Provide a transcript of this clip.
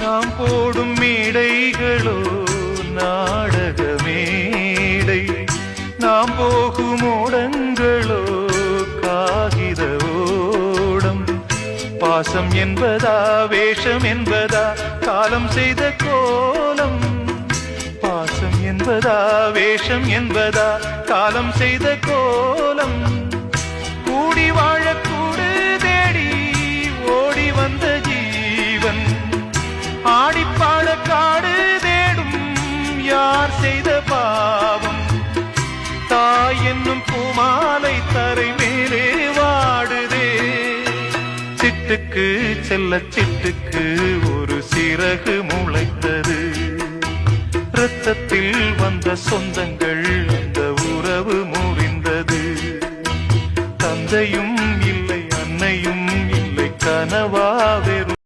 நாம் போடும் மேடைகளோ நாடக மேடை, நாம் போகும் ஓடங்களோ காகித ஓடம். பாசம் என்பதா வேஷம் என்பதா காலம் செய்த கோலம், பாசம் என்பதா வேஷம் என்பதா காலம் செய்த கோலம். கூடி வாழக்கூடு தேடி ஓடி வந்த ஜீவன், ஆடிப்பாட காடு தேடும் யார் செய்த பாவம். தாய் என்னும் பூமாலை தரை மேலே வாடுதே, சிட்டுக்கு செல்ல சிட்டுக்கு ஒரு சிறகு முளைத்தது. இரத்தத்தில் வந்த சொந்தங்கள் அந்த உறவு முறிந்தது. தந்தையும் இல்லை அன்னையும் இல்லை கனவா